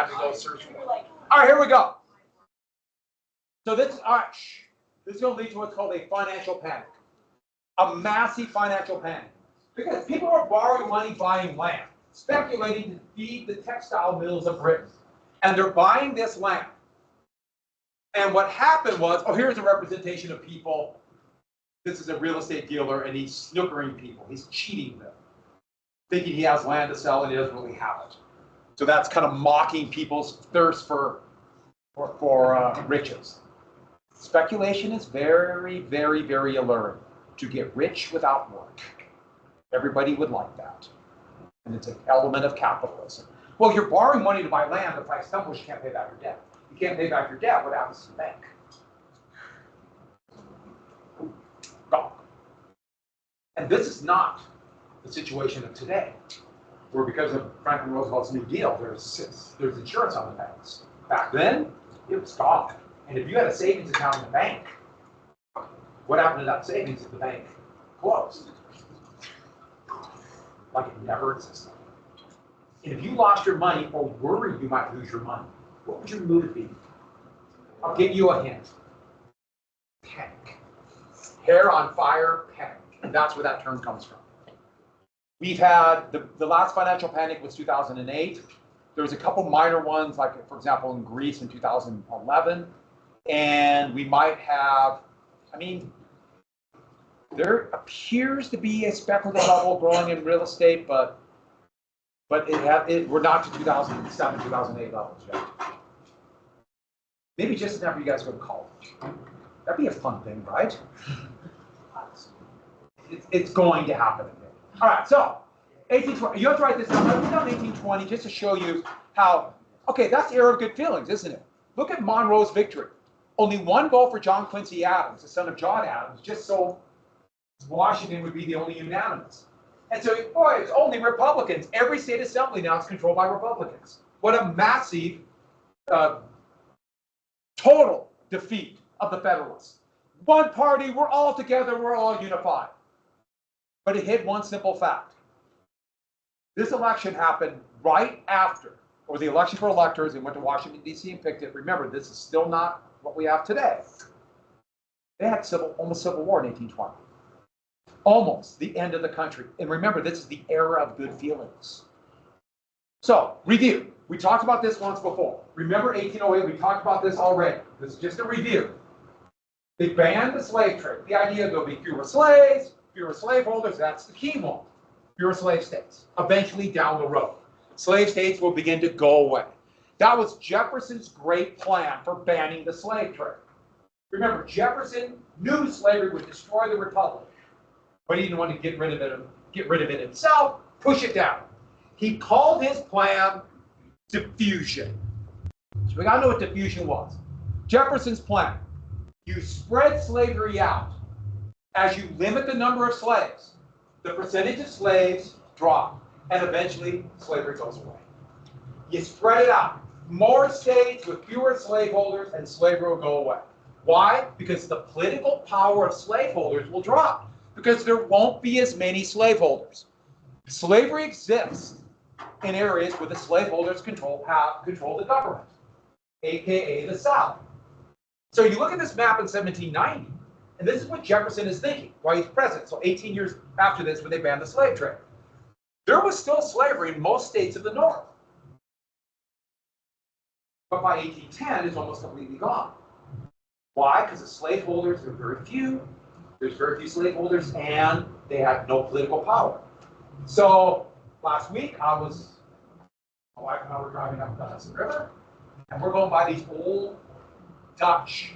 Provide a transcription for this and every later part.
time to go search for it. All right, here we go. So this is, all right, this is going to lead to what's called a financial panic. A massive financial panic. Because people are borrowing money, buying land, speculating to feed the textile mills of Britain. And they're buying this land. And what happened was, oh, here's a representation of people. This is a real estate dealer, and he's snookering people. He's cheating them, thinking he has land to sell, and he doesn't really have it. So that's kind of mocking people's thirst for riches. Speculation is very, very, very alluring. To get rich without work. Everybody would like that. And it's an element of capitalism. Well, you're borrowing money to buy land. The price tumbles, you can't pay back your debt. You can't pay back your debt. What happens to the bank? Gone. And this is not the situation of today, where because of Franklin Roosevelt's New Deal, there's insurance on the banks. Back then, it was gone. And if you had a savings account in the bank, what happened to that savings if the bank closed? Like it never existed. And if you lost your money or worried you might lose your money, what would your mood be? I'll give you a hint. Panic. Hair on fire, panic. And that's where that term comes from. We've had, the last financial panic was 2008. There was a couple minor ones, like, for example, in Greece in 2011. And we might have, I mean, there appears to be a speculative bubble growing in real estate, but we're not to 2007, 2008 levels yet. Maybe just after you guys go to college. That'd be a fun thing, right? It's going to happen again. All right, so 1820. You have to write this down. I've done 1820 just to show you how. Okay, that's the era of good feelings, isn't it? Look at Monroe's victory. Only one vote for John Quincy Adams, the son of John Adams, just so Washington would be the only unanimous. And so, boy, it's only Republicans. Every state assembly now is controlled by Republicans. What a massive total defeat of the Federalists. One party, we're all together, we're all unified. But it hid one simple fact. This election happened right after, or the election for electors, and went to Washington, D.C. and picked it. Remember, this is still not what we have today. They had almost civil war in 1820. Almost the end of the country. And remember, this is the era of good feelings. So, review. We talked about this once before. Remember 1808, we talked about this already. This is just a review. They banned the slave trade. The idea there'll be fewer slaves, fewer slaveholders, that's the key one. Fewer slave states. Eventually down the road, slave states will begin to go away. That was Jefferson's great plan for banning the slave trade. Remember, Jefferson knew slavery would destroy the republic. But he didn't want to get rid of it himself, push it down. He called his plan diffusion. So we got to know what diffusion was. Jefferson's plan. You spread slavery out. As you limit the number of slaves, the percentage of slaves drop, and eventually slavery goes away. You spread it out. More states with fewer slaveholders, and slavery will go away. Why? Because the political power of slaveholders will drop. Because there won't be as many slaveholders. Slavery exists in areas where the slaveholders control the government, aka the South. So you look at this map in 1790, and this is what Jefferson is thinking while he's president. So 18 years after this, when they banned the slave trade, there was still slavery in most states of the North. But by 1810, it's almost completely gone. Why? Because the slaveholders are very few. There's very few slaveholders, and they had no political power. So last week, my wife and I were driving up the Hudson River, and we're going by these old Dutch.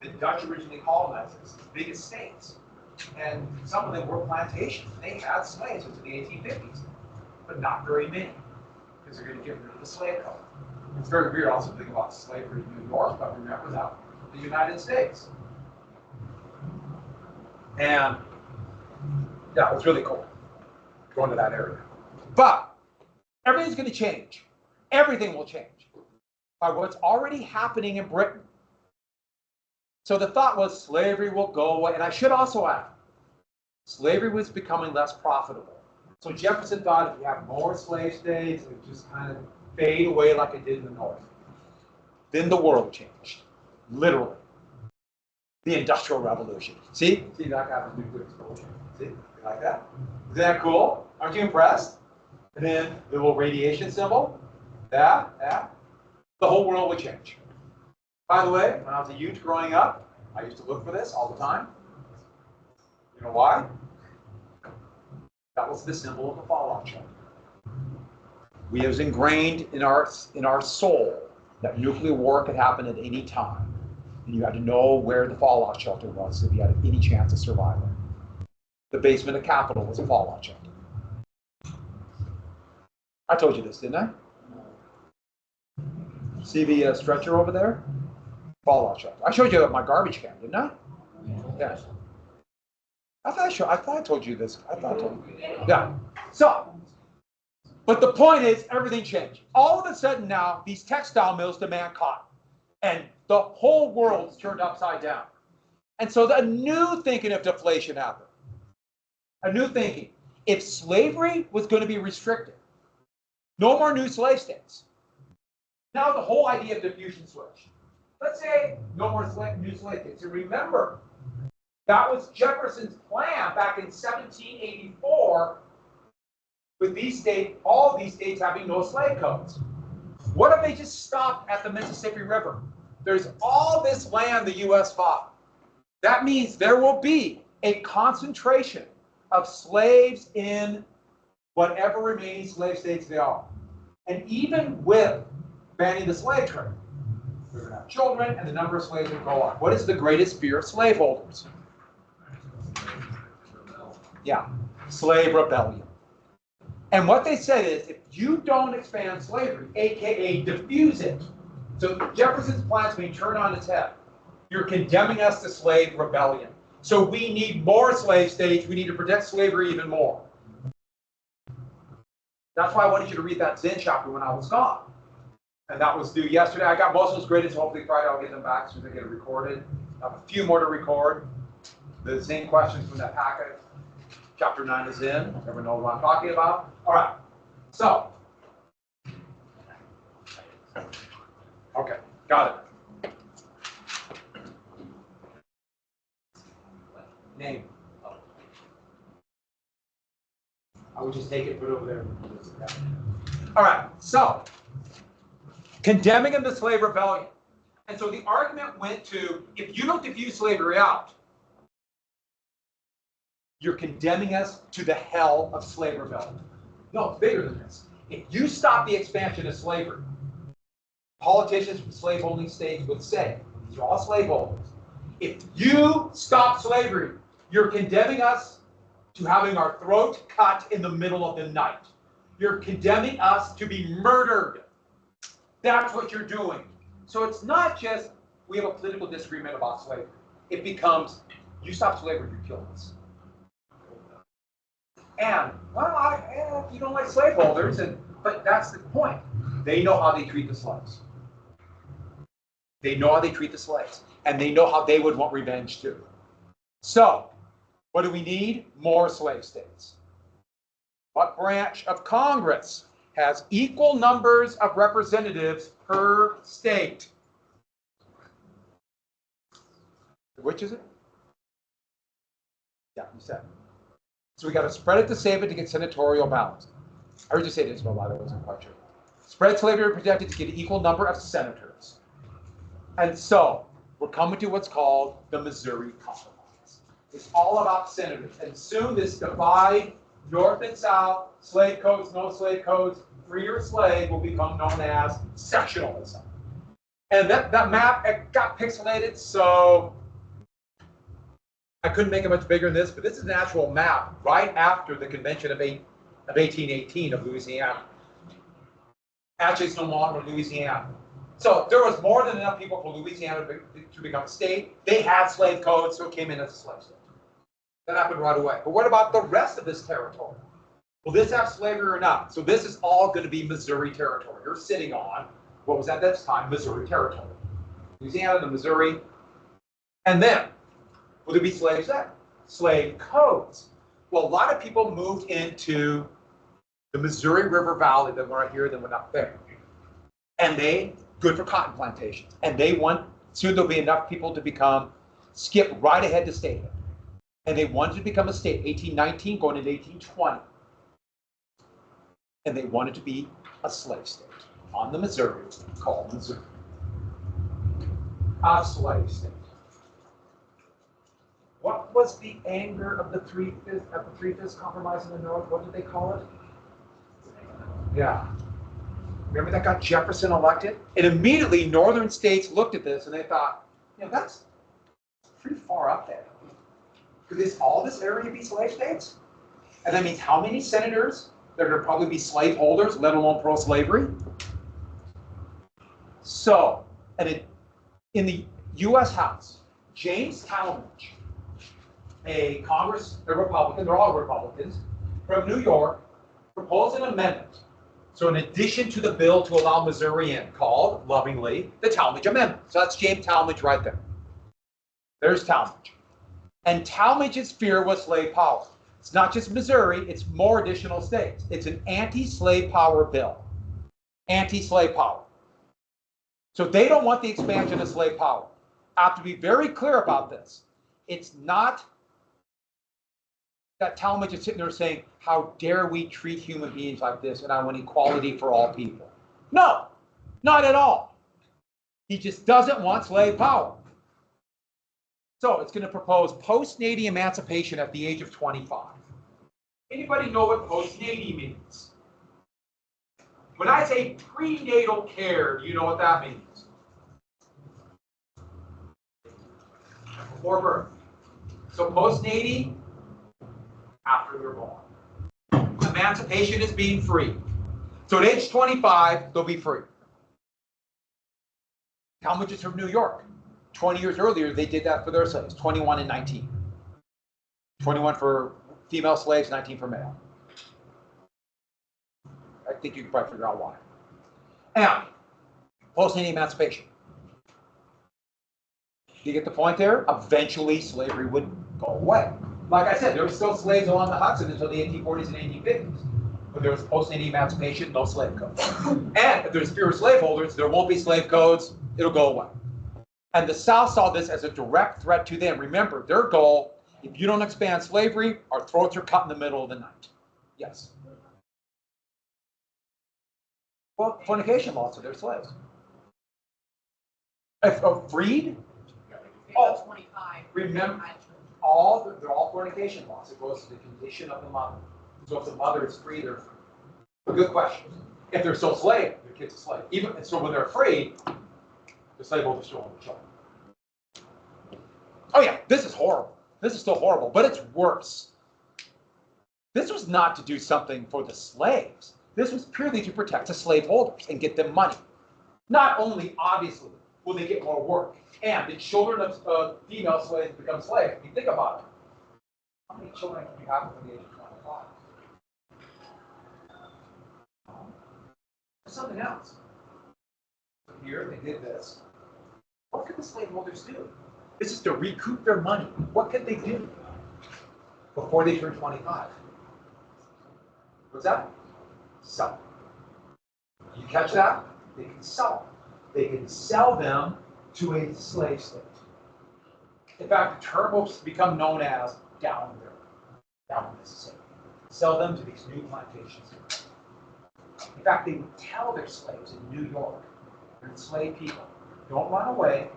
The Dutch originally colonized these big estates, and some of them were plantations. They had slaves into the 1850s, but not very many, because they're going to get rid of the slave code. It's very weird also to think about slavery in New York, but remember that the United States. And yeah, it was really cool going to that area. But everything's going to change. Everything will change by what's already happening in Britain. So the thought was slavery will go away. And I should also add, slavery was becoming less profitable. So Jefferson thought if you have more slave states, it just kind of fade away like it did in the North. Then the world changed, literally. The Industrial Revolution. See that kind of nuclear explosion. See, you like that? Isn't that cool? Aren't you impressed? And then the little radiation symbol. Yeah. The whole world would change. By the way, when I was a youth growing up, I used to look for this all the time. You know why? That was the symbol of the fallout shelter. We was ingrained in our soul that nuclear war could happen at any time. And you had to know where the fallout shelter was if you had any chance of survival. The basement of Capitol was a fallout shelter. I told you this, didn't I? See the stretcher over there? Fallout shelter. I showed you my garbage can, didn't I? Yes. I thought I told you this. I told you. Yeah. So, but the point is, everything changed. All of a sudden now, these textile mills demand cotton. And the whole world is turned upside down. And so a new thinking of deflation happened. A new thinking. If slavery was going to be restricted, no more new slave states. Now the whole idea of diffusion switched. Let's say no more new slave states. And remember, that was Jefferson's plan back in 1784 with these states, all these states having no slave codes. What if they just stopped at the Mississippi River? There's all this land the U.S. bought. That means there will be a concentration of slaves in whatever remaining slave states they are. And even with banning the slave trade, we're going to have children and the number of slaves will go up. What is the greatest fear of slaveholders? Yeah, slave rebellion. And what they said is, if you don't expand slavery, aka diffuse it, so Jefferson's plan is being turned on its head. You're condemning us to slave rebellion. So we need more slave states. We need to protect slavery even more. That's why I wanted you to read that Zen chapter when I was gone. And that was due yesterday. I got most of those graded, so hopefully Friday I'll get them back as soon as I get it recorded. I have a few more to record. The same questions from that packet. Chapter 9 is in. Everyone know what I'm talking about? All right. So. Okay. Got it. Name. I would just take it, put it over there. All right. So. Condemning of the slave rebellion. And so the argument went to, if you don't diffuse slavery out, you're condemning us to the hell of slave rebellion. No, it's bigger than this. If you stop the expansion of slavery, politicians from slaveholding states would say, these are all slaveholders, if you stop slavery, you're condemning us to having our throat cut in the middle of the night. You're condemning us to be murdered. That's what you're doing. So it's not just we have a political disagreement about slavery. It becomes, you stop slavery, you kill us. And, well, you don't like slaveholders, but that's the point. They know how they treat the slaves. They know how they treat the slaves. And they know how they would want revenge too. So, what do we need? More slave states. What branch of Congress has equal numbers of representatives per state? Which is it? Yeah, you said. So we got to spread it to save it to get senatorial balance. I heard you say this, but I wasn't quite sure. Spread slavery protected to get an equal number of senators. And so we're coming to what's called the Missouri Compromise. It's all about senators. And soon this divide, North and South, slave codes, no slave codes, free or slave will become known as sectionalism. And that map, it got pixelated, so I couldn't make it much bigger than this, but this is an actual map right after the convention of 1818 of Louisiana. Actually, it's no longer Louisiana. So there was more than enough people for Louisiana to become a state. They had slave codes, so it came in as a slave state. That happened right away. But what about the rest of this territory? Will this have slavery or not? So this is all going to be Missouri territory. You're sitting on, what was at this time, Missouri territory. Louisiana, the Missouri. And then, will there be slaves then? Slave codes. Well, a lot of people moved into the Missouri River Valley that were right here, that were not there. And they, good for cotton plantations. And they want, soon there'll be enough people to skip right ahead to statehood. And they wanted to become a state, 1819 going into 1820. And they wanted to be a slave state on the Missouri, called Missouri. A slave state. What was the anger of the Three-Fifths Compromise in the North? What did they call it? Yeah. Remember that got Jefferson elected? And immediately northern states looked at this and they thought, that's pretty far up there. Could all this area be slave states? And that means how many senators that are going to probably be slaveholders, let alone pro-slavery? So, in the U.S. House, James Talmadge, a Republican, they're all Republicans, from New York, proposed an amendment. So in addition to the bill to allow Missouri in, called, lovingly, the Talmadge Amendment. So that's James Talmadge right there. There's Talmadge. And Talmadge's fear was slave power. It's not just Missouri, it's more additional states. It's an anti-slave power bill. Anti-slave power. So they don't want the expansion of slave power. I have to be very clear about this. It's not that Talmadge is sitting there saying, how dare we treat human beings like this, and I want equality for all people. No, not at all. He just doesn't want slave power. So it's going to propose post-natal emancipation at the age of 25. Anybody know what post-natal means? When I say prenatal care, do you know what that means? Before birth. So post-natal, after they're born. Emancipation is being free. So at age 25, they'll be free. Talmadge is from New York. 20 years earlier, they did that for their slaves, 21 and 19. 21 for female slaves, 19 for male. I think you can probably figure out why. And post-natal emancipation. You get the point there? Eventually, slavery would go away. Like I said, there were still slaves along the Hudson until the 1840s and 1850s. But there was post-natal emancipation, no slave codes. And if there's fewer slaveholders, there won't be slave codes, it'll go away. And the South saw this as a direct threat to them. Remember, their goal, if you don't expand slavery, our throats are cut in the middle of the night. Yes? Well, fornication laws, so they're slaves. If freed? Oh, 25. Remember, they're all fornication laws. It goes to the condition of the mother. So if the mother is free, they're free. A good question. If they're still slave, their kid's a slave. Even so, when they're free, the slaveholders still own the children. Oh yeah, this is horrible. This is still horrible, but it's worse. This was not to do something for the slaves. This was purely to protect the slaveholders and get them money. Not only, obviously, will they get more work, and the children of female slaves become slaves. I mean, think about it. How many children can you have before the age of 25? There's something else. Here, they did this. What could the slaveholders do? This is to recoup their money. What could they do before they turn 25? What's that? Sell. You catch that? They can sell them. They can sell them to a slave state. In fact, the term will become known as down river, down Mississippi. Sell them to these new plantations. In fact, they would tell their slaves in New York, they're enslaved people, don't run away,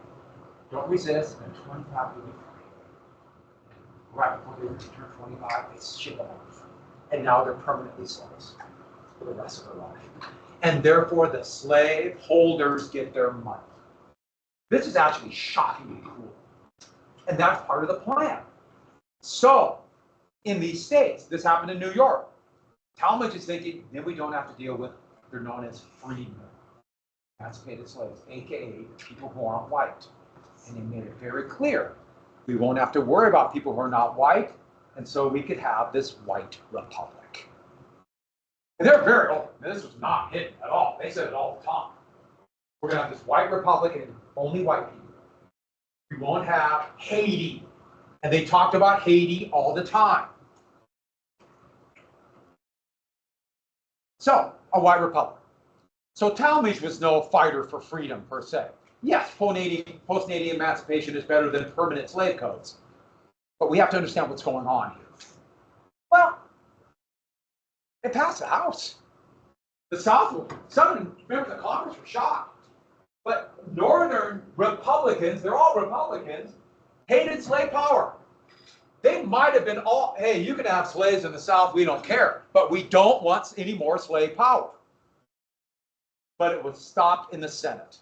don't resist, and 25 you'll be free. Right before they turn 25, they ship them off. And now they're permanently slaves for the rest of their life. And therefore, the slave holders get their money. This is actually shockingly cruel. And that's part of the plan. So, in these states, this happened in New York. Talmadge is thinking, then we don't have to deal with, they're known as freedmen, emancipated slaves, aka people who aren't white. And they made it very clear, we won't have to worry about people who are not white, and so we could have this white republic. And they're very open. This was not hidden at all. They said it all the time. We're going to have this white republic and only white people. We won't have Haiti. And they talked about Haiti all the time. So, a white republic. So Talmadge was no fighter for freedom per se. Yes, post-Canadian emancipation is better than permanent slave codes. But we have to understand what's going on here. Well, it passed the House. The Southern members of Congress were shocked. But Northern Republicans, they're all Republicans, hated slave power. They might have been all, hey, you can have slaves in the South, we don't care. But we don't want any more slave power. But it was stopped in the Senate.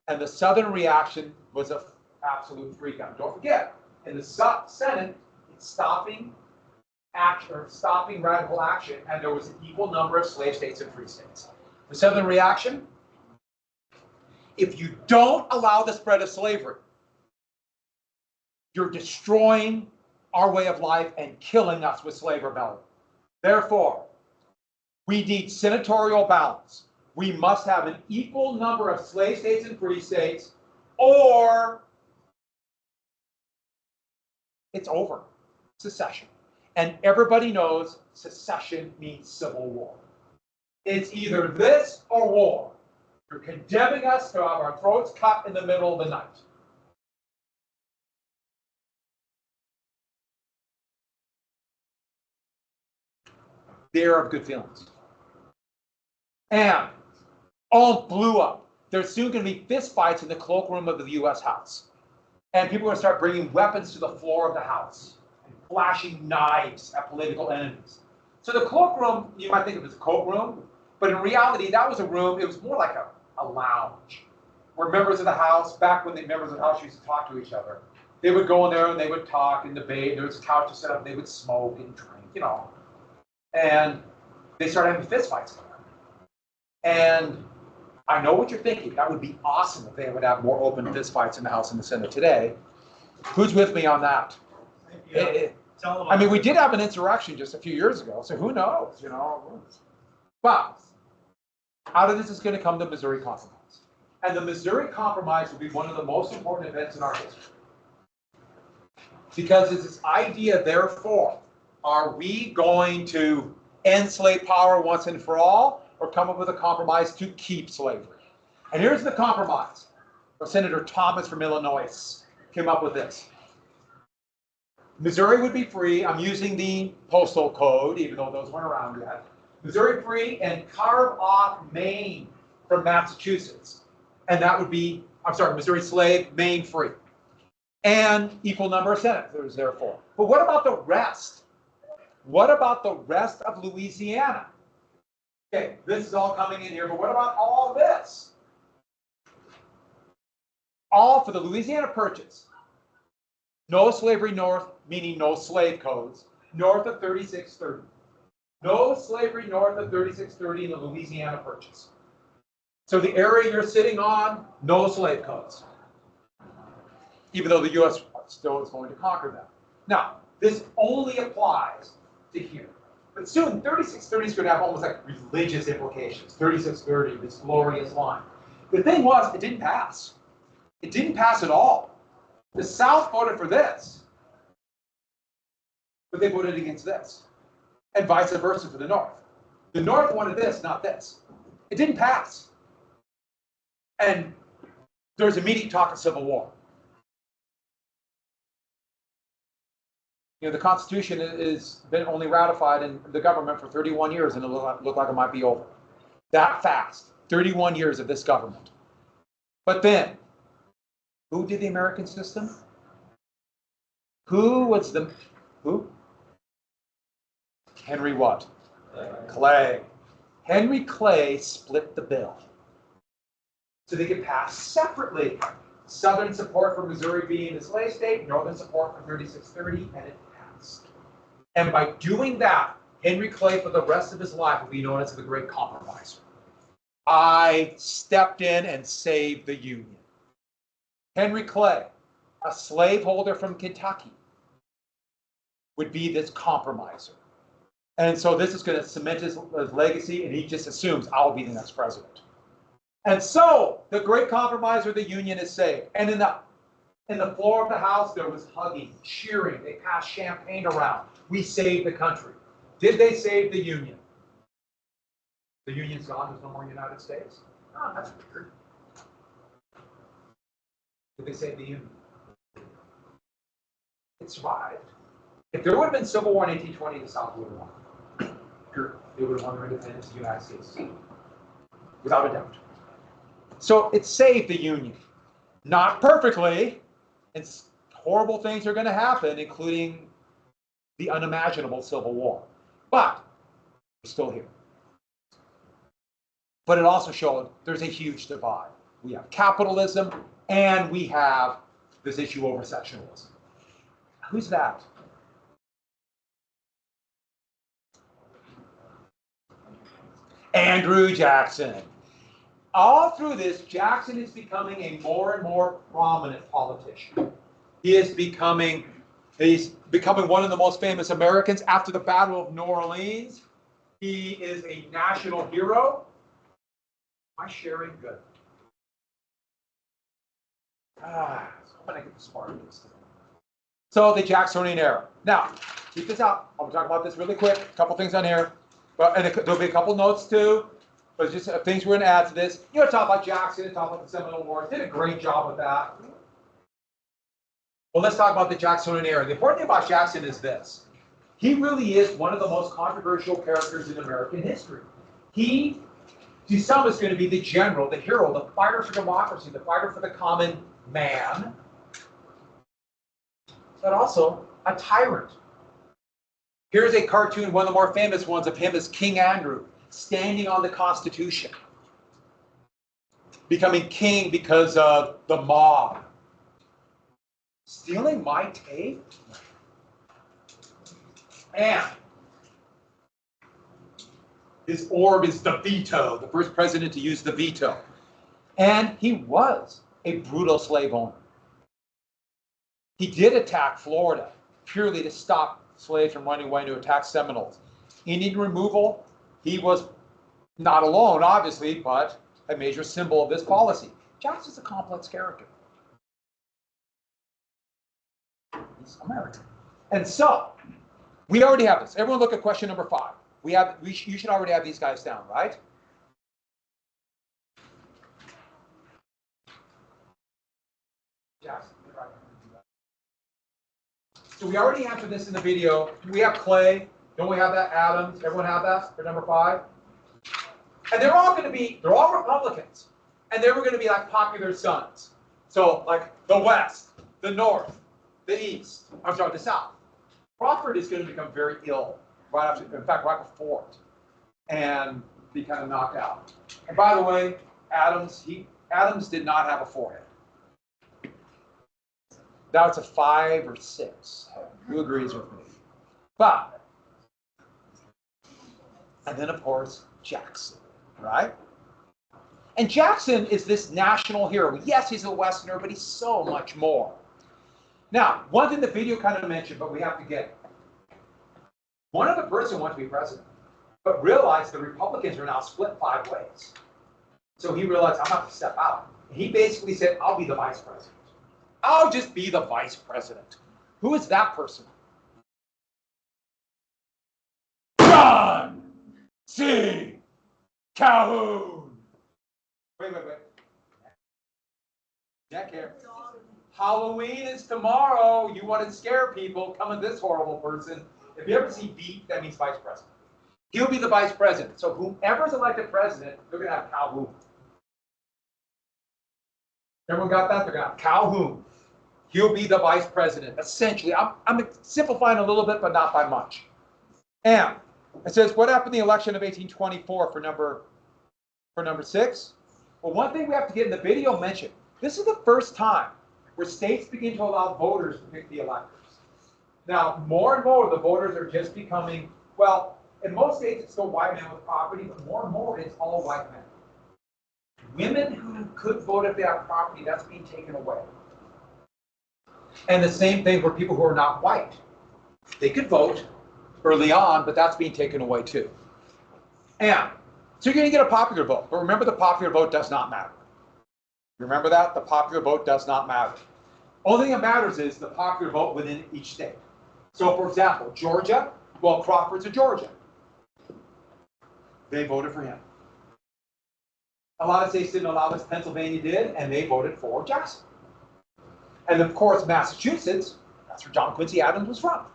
And the Southern reaction was an absolute freakout. Don't forget, in the Senate, it's stopping action or stopping radical action, and there was an equal number of slave states and free states. The Southern reaction: if you don't allow the spread of slavery, you're destroying our way of life and killing us with slave rebellion. Therefore, we need senatorial balance. We must have an equal number of slave states and free states, or it's over. Secession. And everybody knows secession means civil war. It's either this or war. You're condemning us to have our throats cut in the middle of the night. The era of good feelings. And all blew up. There's soon going to be fistfights in the cloakroom of the U.S. House. And people are going to start bringing weapons to the floor of the House and flashing knives at political enemies. So the cloakroom, you might think of it as a courtroom, but in reality, that was a room, it was more like a lounge, where members of the House, back when the members of the House used to talk to each other, they would go in there and they would talk and debate. There was a couch to set up, and they would smoke and drink, you know. And they started having fistfights there. And I know what you're thinking. That would be awesome if they would have more open fistfights in the House and the Senate today. Who's with me on that? Yeah. I mean, we did have an insurrection just a few years ago, so who knows, you know? But out of this is going to come the Missouri Compromise. And the Missouri Compromise will be one of the most important events in our history. Because it's this idea, therefore, are we going to end slave power once and for all, or come up with a compromise to keep slavery? And here's the compromise. Senator Thomas from Illinois came up with this. Missouri would be free. I'm using the postal code, even though those weren't around yet. Missouri free, and carve off Maine from Massachusetts. And that would be, I'm sorry, Missouri slave, Maine free. And equal number of senators, therefore. But what about the rest? What about the rest of Louisiana? Okay, this is all coming in here, but what about all this? All for the Louisiana Purchase. No slavery north, meaning no slave codes, north of 3630. No slavery north of 3630 in the Louisiana Purchase. So the area you're sitting on, no slave codes. Even though the U.S. still is going to conquer them. Now, this only applies to here. But soon, 3630 is going to have almost like religious implications. 3630, this glorious line. The thing was, it didn't pass. It didn't pass at all. The South voted for this, but they voted against this. And vice versa for the North. The North wanted this, not this. It didn't pass. And there's immediate talk of civil war. You know, the Constitution has been only ratified in the government for 31 years, and it looked like it might be over. That fast. 31 years of this government. But then, who did the American system? Who? Henry what? Clay. Henry Clay split the bill. So they could pass separately. Southern support for Missouri being a slave state, Northern support for 3630, and it passed. And by doing that, Henry Clay for the rest of his life will be known as the Great Compromiser. I stepped in and saved the Union. Henry Clay, a slaveholder from Kentucky, would be this compromiser. And so this is going to cement his legacy, and he just assumes I'll be the next president. And so the Great Compromiser, the Union, is saved. And in the floor of the House, there was hugging, cheering. They passed champagne around. We saved the country. Did they save the Union? The Union's gone. There's no more United States. Oh, that's weird. Did they save the Union? It survived. If there would have been civil war in 1820, the South would have won. They would have won their independence of the United States, without a doubt. So it saved the Union. Not perfectly, and horrible things are going to happen, including the unimaginable Civil War. But we're still here. But it also showed there's a huge divide. We have capitalism, and we have this issue over sectionalism. Who's that? Andrew Jackson. All through this, Jackson is becoming a more and more prominent politician. He's becoming one of the most famous Americans after the Battle of New Orleans. He is a national hero. Am I sharing? Good. I'm going to get the Spartans today. So the Jacksonian era. Now, keep this out. I'm going to talk about this really quick. A couple things on here. And there'll be a couple notes too. But just things we're going to add to this. You know, talk about Jackson, talk about the Seminole Wars. Did a great job with that. Well, let's talk about the Jacksonian era. The important thing about Jackson is this. He really is one of the most controversial characters in American history. He, to some, is going to be the general, the hero, the fighter for democracy, the fighter for the common man, but also a tyrant. Here's a cartoon, one of the more famous ones of him is King Andrew, standing on the Constitution, becoming king because of the mob. Stealing my tape? And his orb is the veto, the first president to use the veto. And he was a brutal slave owner. He did attack Florida purely to stop slaves from running away to attack Seminoles. Indian removal, he was not alone, obviously, but a major symbol of this policy. Jackson's a complex character. He's American. And so, we already have this. Everyone look at question number 5. You should already have these guys down, right? Jackson. So we already answered this in the video. Do we have Clay? Don't we have that? Adams? Everyone have that for number 5? And they're all Republicans. And they were going to be like popular sons. So like the West, the North, the East, the South. Crawford is going to become very ill right before it, and be kind of knocked out. And by the way, Adams did not have a forehead. Now it's a 5 or 6. Who agrees with me? But, and then of course, Jackson, right? And Jackson is this national hero. Yes, he's a Westerner, but he's so much more. Now, one thing the video kind of mentioned, but we have to get. One other person wanted to be president, but realized the Republicans are now split 5 ways. So he realized, I'm going to have to step out. And he basically said, I'll be the vice president. I'll just be the vice president. Who is that person? John C. Calhoun. Wait. Jack here. Halloween is tomorrow. You want to scare people. Come with this horrible person. If you ever see beat, that means vice president. He'll be the vice president. So whomever's elected president, they're going to have Calhoun. Everyone got that? They're going to have Calhoun. He'll be the vice president. Essentially, I'm simplifying a little bit, but not by much. And it says, what happened in the election of 1824 for number 6? Well, one thing we have to get in the video mentioned. This is the first time where states begin to allow voters to pick the electors. Now, more and more, the voters are just becoming, well, in most states, it's still white men with property, but more and more, it's all white men. Women who could vote if they have property, that's being taken away. And the same thing for people who are not white. They could vote early on, but that's being taken away too. And so you're going to get a popular vote. But remember, the popular vote does not matter. Remember that? The popular vote does not matter. Only thing that matters is the popular vote within each state. So, for example, Georgia, well, Crawford's a Georgia. They voted for him. A lot of states didn't allow this. Pennsylvania did, and they voted for Jackson. And of course, Massachusetts, that's where John Quincy Adams was from.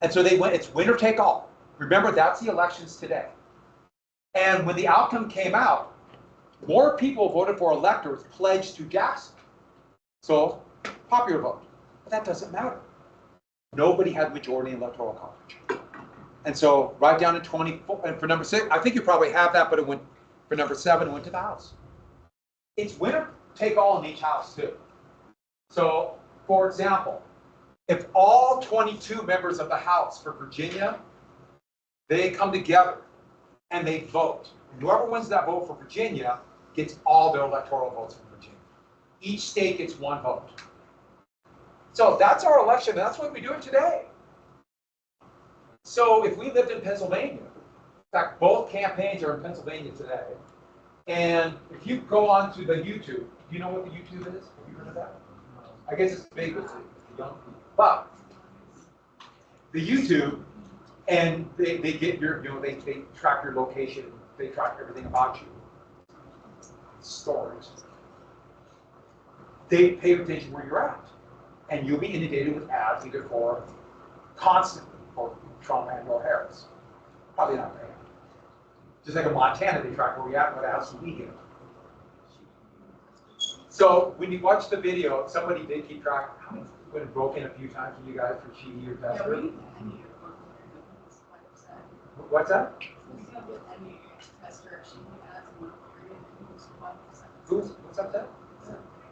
And so they went, it's winner take all. Remember, that's the elections today. And when the outcome came out, more people voted for electors pledged to Jackson. So, popular vote. But that doesn't matter. Nobody had majority in electoral college. And so, right down to 24, and for number 6, I think you probably have that, but it went, for number 7, it went to the House. It's winner take all in each house, too. So, for example, if all 22 members of the House for Virginia, they come together and they vote, and whoever wins that vote for Virginia gets all their electoral votes from Virginia. Each state gets 1 vote. So that's our election. That's what we do it today. So if we lived in Pennsylvania, in fact, both campaigns are in Pennsylvania today, and if you go on to the YouTube, do you know what the YouTube is? Have you heard of that? I guess it's big with the young people. But the YouTube, and they get your, they track your location, they track everything about you. Stories. They pay attention where you're at. And you'll be inundated with ads either for constantly for Trump and or Harris. Probably not paying. Just like in Montana, they track where we at and what ads we get. So when you watch the video, somebody did keep track. How many people have broken a few times with you guys for cheating or testing? What's that? What's up there?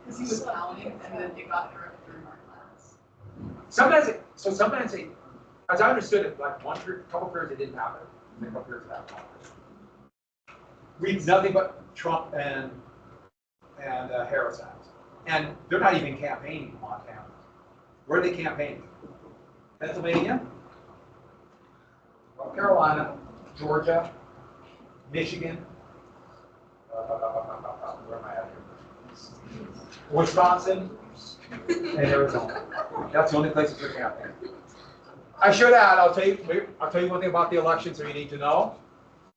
Because he was counting and then it got interrupted during our class. Sometimes they, as I understood it, like one period, couple periods it didn't happen. And a couple periods it happened. Read nothing but Trump and Harris ads. And they're not even campaigning in Montana. Where are they campaigning? Pennsylvania, North Carolina, Georgia, Michigan, where am I at here? Wisconsin, and Arizona. That's the only places they're campaigning. I should add, I'll tell you one thing about the election so you need to know.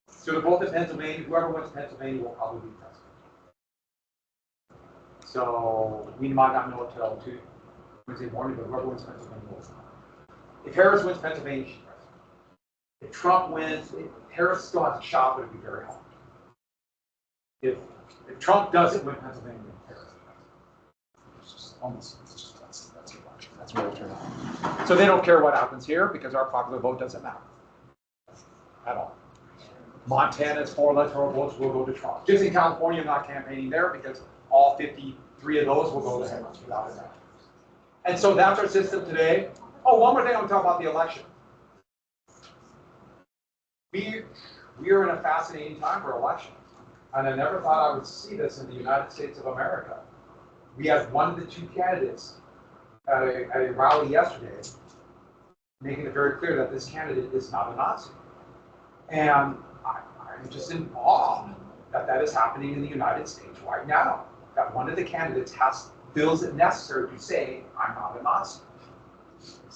So they're both in Pennsylvania. Whoever wins Pennsylvania will probably be president. So we might not know until Wednesday morning, but whoever wins Pennsylvania will. If Harris wins Pennsylvania, she's president. If Trump wins, Harris still has a shot, but it'd be very hard. If Trump doesn't win Pennsylvania, Harris is president. It's just almost, that's the election. That's where it'll turn out. So they don't care what happens here because our popular vote doesn't matter at all. Montana's 4 electoral votes will go to Trump. Just in California, I'm not campaigning there because all 53 of those will go to Harris without a doubt. And so that's our system today. Oh, one more thing I want to talk about the election. We are in a fascinating time for elections. And I never thought I would see this in the United States of America. We had one of the 2 candidates at a rally yesterday making it very clear that this candidate is not a Nazi. And I'm just in awe that is happening in the United States right now. That one of the candidates feels it necessary to say, I'm not a Nazi.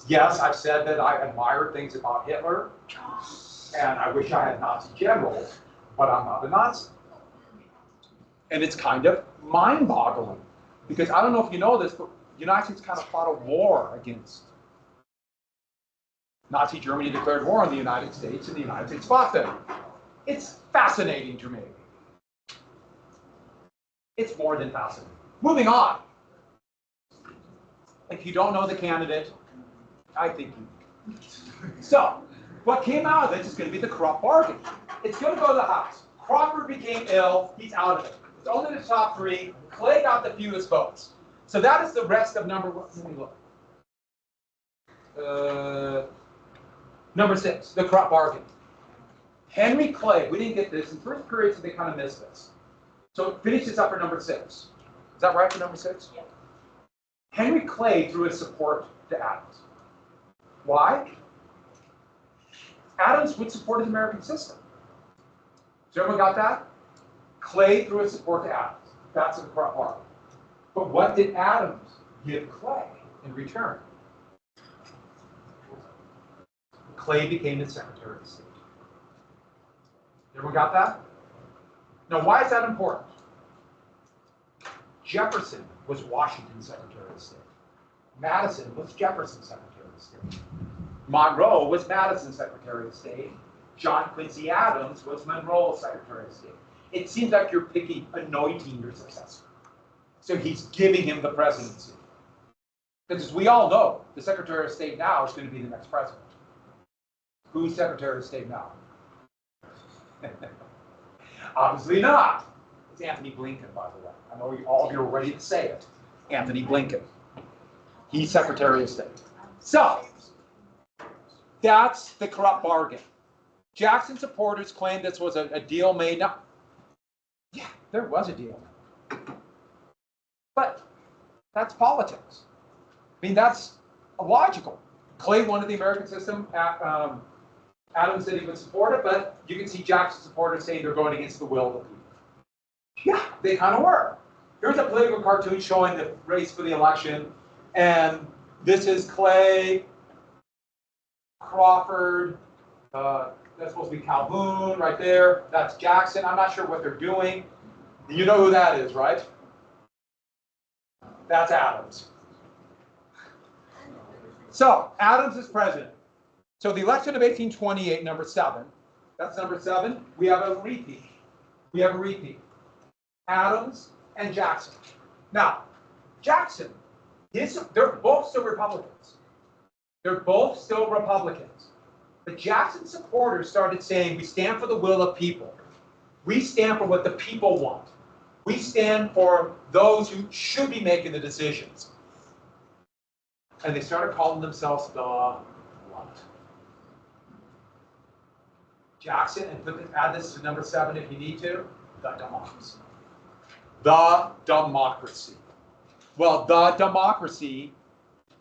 Yes, I've said that I admire things about Hitler, and I wish I had Nazi generals, but I'm not a Nazi. And it's kind of mind-boggling, because I don't know if you know this, but the United States kind of fought a war against Nazi Germany declared war on the United States, and the United States fought them. It's fascinating to me. It's more than fascinating. Moving on. If you don't know the candidate, I think you. So, what came out of this is going to be the corrupt bargain. It's going to go to the House. Crawford became ill. He's out of it. It's only the top 3. Clay got the fewest votes. So that is the rest of number 1. Let me look. Number 6, the corrupt bargain. Henry Clay, we didn't get this in first period, so they kind of missed this. So finish this up for number 6. Is that right for number 6? Yeah. Henry Clay threw his support to Adams. Why? Adams would support his American system. So everyone got that? Clay threw his support to Adams. That's the corrupt bargain. But what did Adams give Clay in return? Clay became his Secretary of State. Everyone got that? Now, why is that important? Jefferson was Washington's Secretary of State. Madison was Jefferson's Secretary of State. Monroe was Madison's Secretary of State. John Quincy Adams was Monroe's Secretary of State. It seems like you're picking, anointing your successor. So he's giving him the presidency. Because as we all know, the Secretary of State now is going to be the next president. Who's Secretary of State now? Obviously not. It's Anthony Blinken, by the way. I know all of you are ready to say it. Anthony Blinken. He's Secretary of State. So, that's the corrupt bargain. Jackson supporters claim this was a deal made. Now, yeah, there was a deal. But that's politics. I mean, that's logical. Clay wanted the American system. Adams said he would support it, but you can see Jackson supporters saying they're going against the will of the people. Yeah, they kind of were. Here's a political cartoon showing the race for the election, and this is Clay, Crawford, that's supposed to be Calhoun right there. That's Jackson. I'm not sure what they're doing. You know who that is, right? That's Adams. So, Adams is president. So the election of 1828, number 7, that's number 7, we have a repeat. We have a repeat. Adams and Jackson. Now, Jackson, they're both still Republicans. They're both still Republicans. But Jackson supporters started saying, we stand for the will of people. We stand for what the people want. We stand for those who should be making the decisions. And they started calling themselves the what? Jackson, and add this to number 7 if you need to, the democracy. The democracy. Well, the democracy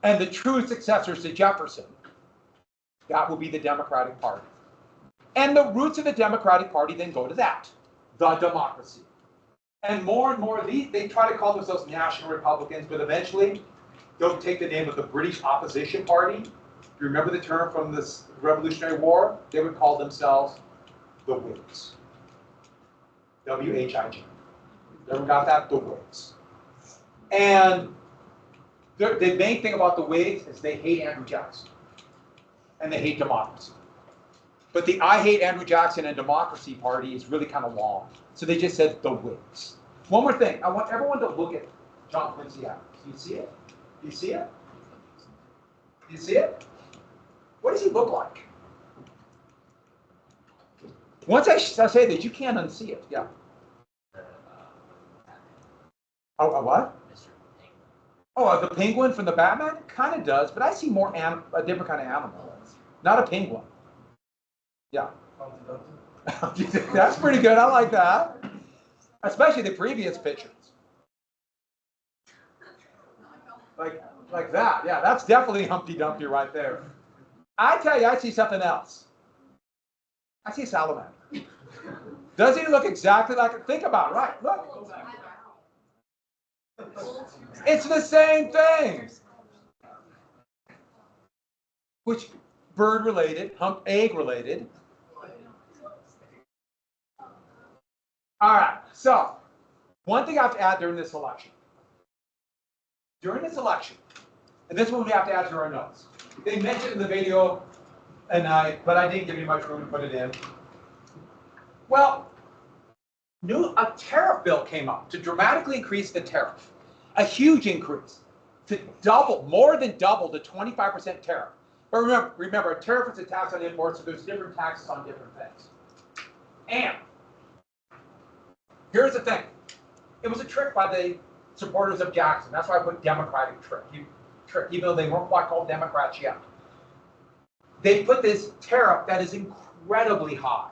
and the true successors to Jefferson, that will be the Democratic Party. And the roots of the Democratic Party then go to that, the democracy. And more of these, they try to call themselves National Republicans, but eventually they'll take the name of the British Opposition Party. Do you remember the term from the Revolutionary War? They would call themselves the Whigs. W-H-I-G. Everyone got that? The Whigs. And the main thing about the Whigs is they hate Andrew Jackson. And they hate democracy. But the I hate Andrew Jackson and democracy party is really kind of long. So they just said the Whigs. One more thing. I want everyone to look at John Quincy Adams. Do you see it? Do you see it? Do you see it? What does he look like? Once I say that, you can't unsee it. Yeah. Oh, a what? Oh, the penguin from the Batman? It kind of does, but I see more a different kind of animal. Not a penguin. Yeah. That's pretty good. I like that. Especially the previous pictures. Like that. Yeah, that's definitely Humpty Dumpty right there. I tell you, I see something else. I see a salamander. Doesn't he look exactly like it? Think about it, right? Look. It's the same thing. Which bird related, egg related. All right, so one thing I have to add during this election. During this election, and this one we have to add to our notes. They mentioned in the video, but I didn't give you much room to put it in. Well, a tariff bill came up to dramatically increase the tariff. A huge increase to more than double the 25% tariff. But remember, a tariff is a tax on imports, so there's different taxes on different things. And here's the thing. It was a trick by the supporters of Jackson. That's why I put Democratic trick, even though they weren't quite called Democrats yet. They put this tariff that is incredibly high,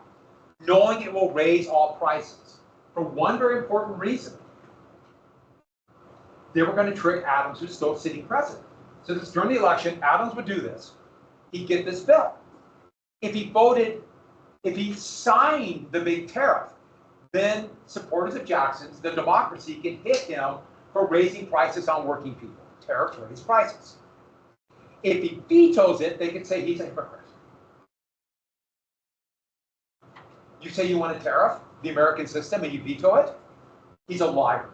knowing it will raise all prices, for one very important reason. They were going to trick Adams, who's still sitting president. So during the election, Adams would do this. He'd get this bill. If he signed the big tariff, then supporters of Jackson's, the democracy, can hit him for raising prices on working people. Tariffs raise prices. If he vetoes it, they can say he's a hypocrite. You say you want a tariff? the American system and you veto it, he's a liar.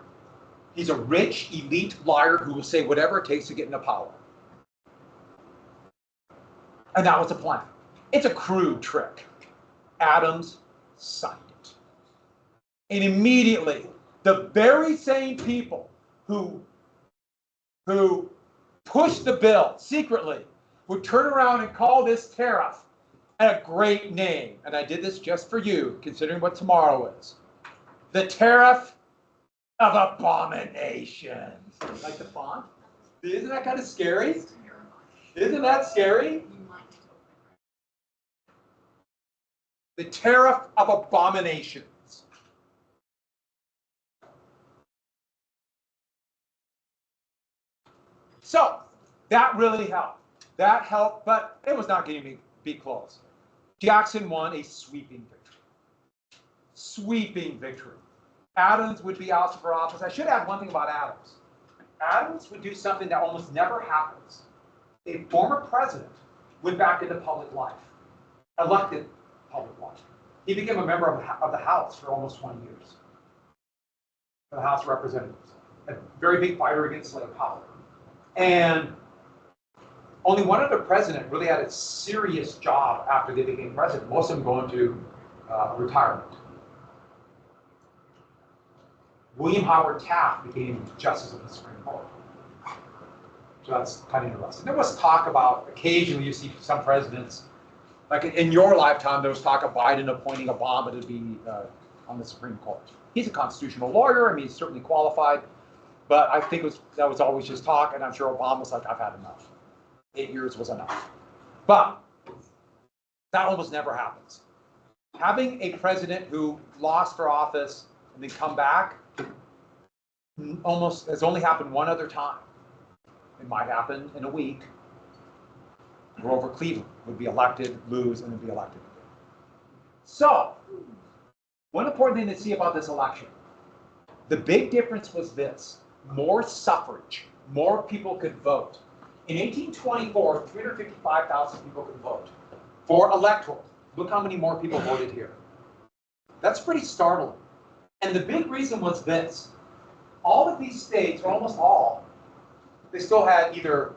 He's a rich, elite liar who will say whatever it takes to get into power. And that was the plan. It's a crude trick. Adams signed it. And immediately, the very same people who pushed the bill secretly would turn around and call this tariff a great name. And I did this just for you, considering what tomorrow is. The tariff of abominations. Like the font? Isn't that kind of scary? Isn't that scary? The tariff of abominations. So that really helped. That helped, but it was not going to be close. Jackson won a sweeping victory. Sweeping victory. Adams would be ousted for office. I should add one thing about Adams. Adams would do something that almost never happens. A former president went back into public life, elected public life. He became a member of the House for almost 20 years, for the House of Representatives. A very big fighter against slave power. And only one other president really had a serious job after they became president, most of them going to retirement. William Howard Taft became Justice of the Supreme Court. So that's kind of interesting. There was talk about, occasionally you see some presidents, like in your lifetime, there was talk of Biden appointing Obama to be on the Supreme Court. He's a constitutional lawyer. I mean, he's certainly qualified. But I think that was always just talk, and I'm sure Obama was like, I've had enough. 8 years was enough. But that almost never happens. Having a president who lost for office and then come back almost has only happened one other time. It might happen in a week. Grover Cleveland would be elected, lose, and then be elected again. So, one important thing to see about this election, the big difference was this: more suffrage, more people could vote. In 1824, 355,000 people could vote for electoral. Look how many more people voted here. That's pretty startling. And the big reason was this: all of these states, or almost all, they still had either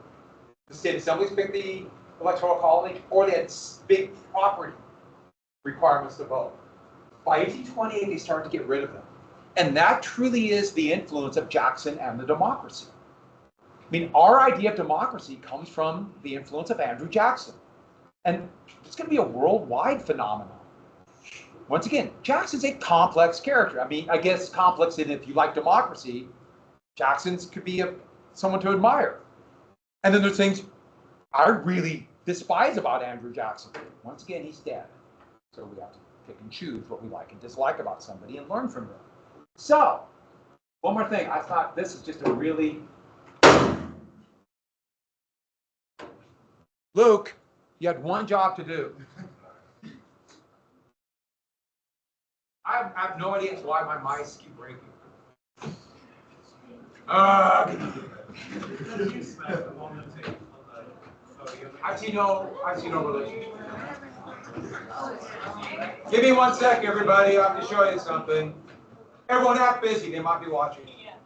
the state assemblies pick the electoral college, or they had big property requirements to vote. By 1828, they started to get rid of them. And that truly is the influence of Jackson and the democracy. I mean, our idea of democracy comes from the influence of Andrew Jackson. And it's going to be a worldwide phenomenon. Once again, Jackson's a complex character. I mean, I guess complex in, if you like democracy, Jackson's could be someone to admire. And then there's things I really despise about Andrew Jackson. Once again, he's dead. So we have to pick and choose what we like and dislike about somebody and learn from them. So, one more thing. I thought this is just a really... Luke, you had one job to do. I have no idea why my mice keep breaking. I see no relationship. Give me 1 sec, everybody. I have to show you something. Everyone act busy. They might be watching. Yeah.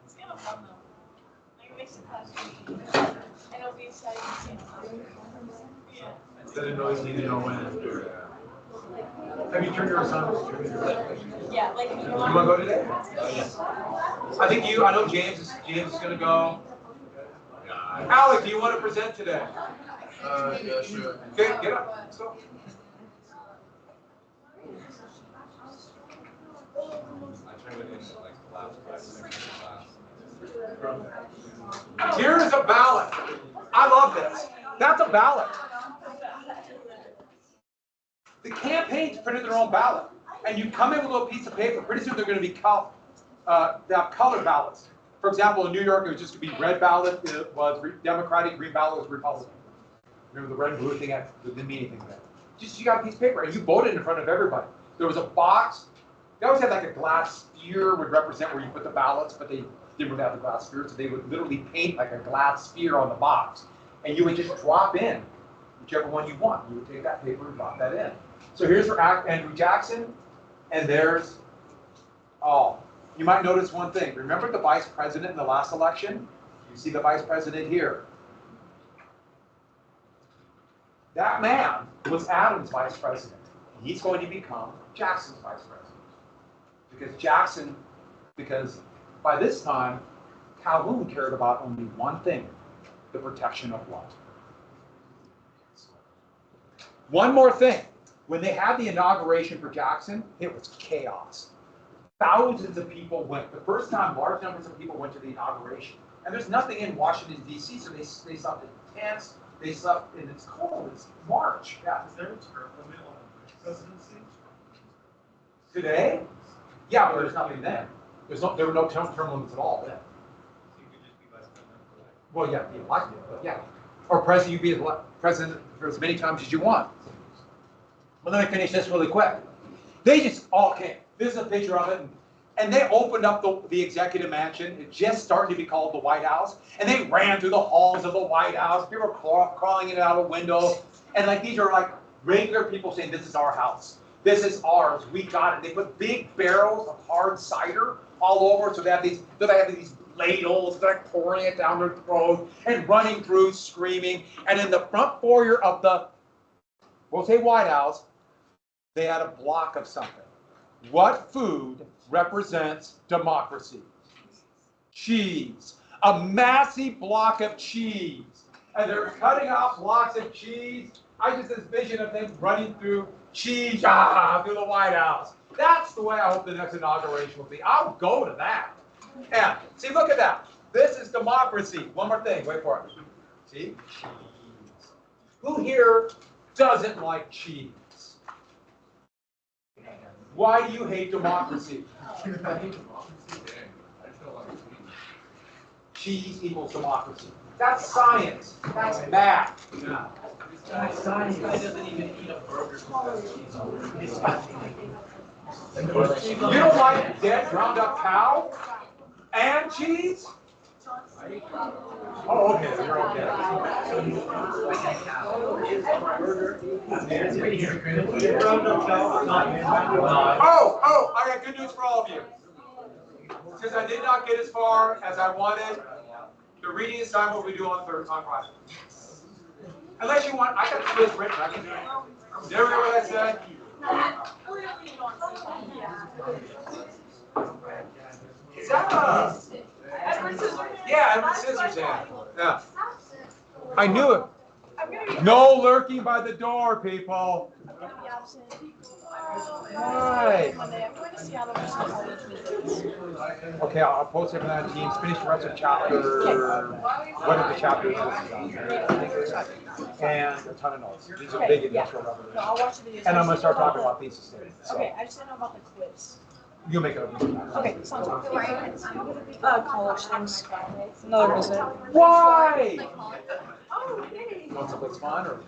It's kind of fun though. Like it makes the class and it'll be exciting to see. Yeah. Instead of noise, need to know when. Have you turned your son? Yeah, like if You want to go today? Yes. I know James is going to go. Alec, do you want to present today? Yeah, sure. Okay, get up. Let's go. I turned it in like the last 5 minutes of class. Here is a ballot. I love this. That's a ballot. The campaigns printed their own ballot, and you come in with a little piece of paper. Pretty soon they're going to be they have colored ballots. For example, in New York, it was just to be red ballot. It was Democratic, green ballot was Republican. Remember the red and blue thing didn't mean anything then. Just you got a piece of paper, and you voted in front of everybody. There was a box. They always had like a glass sphere would represent where you put the ballots, but they didn't really have the glass sphere, so they would literally paint like a glass sphere on the box, and you would just drop in whichever one you want. You would take that paper and drop that in. So here's where Andrew Jackson And there's, oh, you might notice one thing. Remember the vice president in the last election? You see the vice president here. That man was Adams' vice president. He's going to become Jackson's vice president. Because by this time, Calhoun cared about only one thing, the protection of what? One more thing. When they had the inauguration for Jackson, it was chaos. Thousands of people went. The first time, large numbers of people went to the inauguration. And there's nothing in Washington, D.C., so they slept in tents. They slept in, it's cold, it's March. Yeah. Is there a term limit on the presidency? Today? Yeah, but there's nothing then. There were no term limits at all then. So you could just be vice president for life. Well, yeah, be elected, but yeah. Or president, you be president for as many times as you want. But let me finish this really quick. They just all came. This is a picture of it. And they opened up the executive mansion. It just started to be called the White House. And they ran through the halls of the White House. People were crawling in and out of the window. And like these are like regular people saying, this is our house. This is ours. We got it. They put big barrels of hard cider all over. So they have these ladles. They're like pouring it down their throat and running through screaming. And in the front foyer of the, we'll say White House, they had a block of something. What food represents democracy? Cheese. A massive block of cheese. And they're cutting off blocks of cheese. I just this vision of them running through cheese through the White House. That's the way I hope the next inauguration will be. I'll go to that. And see, look at that. This is democracy. One more thing. Wait for it. See? Cheese. Who here doesn't like cheese? Why do you hate democracy? Cheese equals democracy. That's science. That's math. That's science. This guy doesn't even eat a burger. You don't like dead, ground up cow and cheese? Oh, okay. You're okay. Oh, I got good news for all of you. Since I did not get as far as I wanted, the reading assignment will be due on Thursday, on Friday. Unless you want, I got the quiz written. I can do it. Did you hear what I said? Is that yeah, Edward Scissorhands. Yeah. I knew it. No lurking by the door, people. Right. Okay, I'll post it on Teams. Finish the rest of chapter. What are the chapters? And a ton of notes. These are big industrial revolutions. And I'm going to start talking about thesis statements. So. Okay, I just didn't know about the quiz. You'll make it up. Okay, sounds good. College things. Another visit. Why? Oh, hey. You want someplace fun or?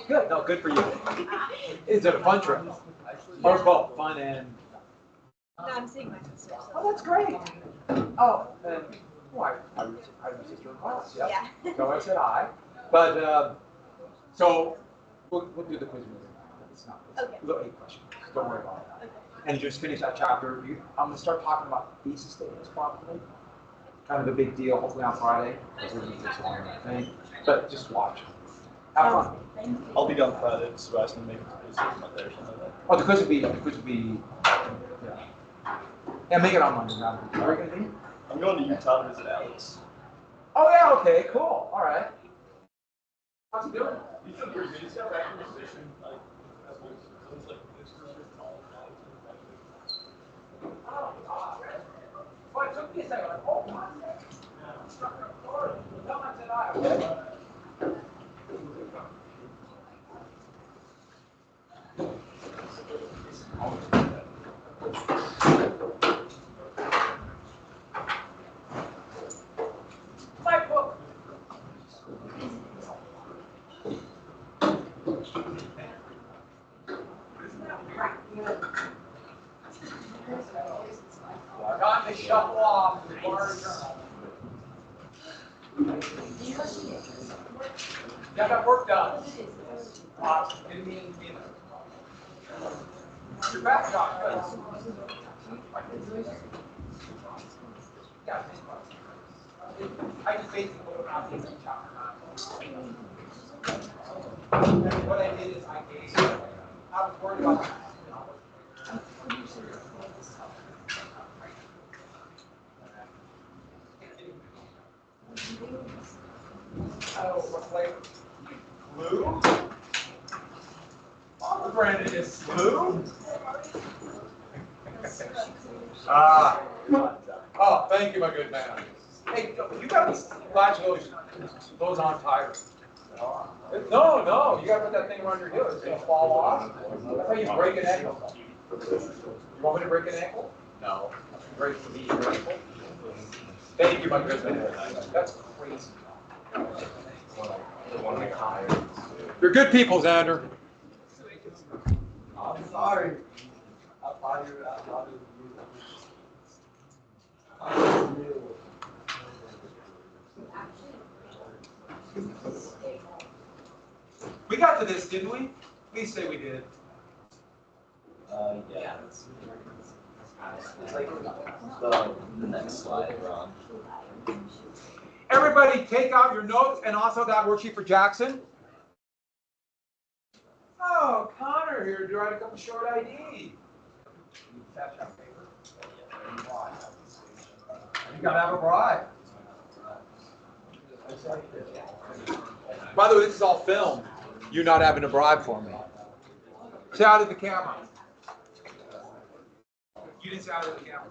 Good. No, good for you. It's a fun trip. Or both fun and. No, I'm seeing my sister. Oh, that's great. Oh, and well, I was your sister in class. Yep. Yeah. So I said hi. But so we'll do the quiz. It's not. Okay. We'll go 8 questions. Don't worry about it. Okay. And you just finish that chapter. I'm going to start talking about thesis statements probably. Kind of a big deal, hopefully on Friday. Because we're going to do this long thing. But just watch. Have fun. I'll be done Friday, so I can make it to the Monday or something like that. Oh, the quiz would be, yeah. Yeah, make it on Monday. Where are you going to be? I'm going to Utah to visit Alex. Oh, yeah, okay, cool. All right. How's he doing? He's in Virginia. He's got back in the station. Like, that's what it's like. This is all. Well, it took me a second. Like, oh, my God. Tell him I said hi, okay? My book. Time to shuffle off the bar journal. Got that work done. Awesome. Didn't mean to be there. You're back, John. Good. Yeah, I just basically put out the chapter. What I did is I gave, I was worried about oh, what flavor? Blue? Pomegranate is blue? Ah. Oh, thank you, my good man. Hey, you got these latch those on tight. No, no, you gotta put that thing around your heel. It's gonna fall off. That's how you break an ankle. You want me to break an ankle? No. Break your ankle? Thank you, my good man. That's crazy. You're good people, Xander. I'm sorry. I thought you were out of We got to this, didn't we? Please say we did. Yeah. It's like the next slide, Ron. Everybody take out your notes and also that worksheet for Jackson. Oh, Connor here to write a couple short ID. You gotta have a bribe. By the way, this is all filmed. You not having a bribe for me. Say out of the camera. You didn't say out of the camera.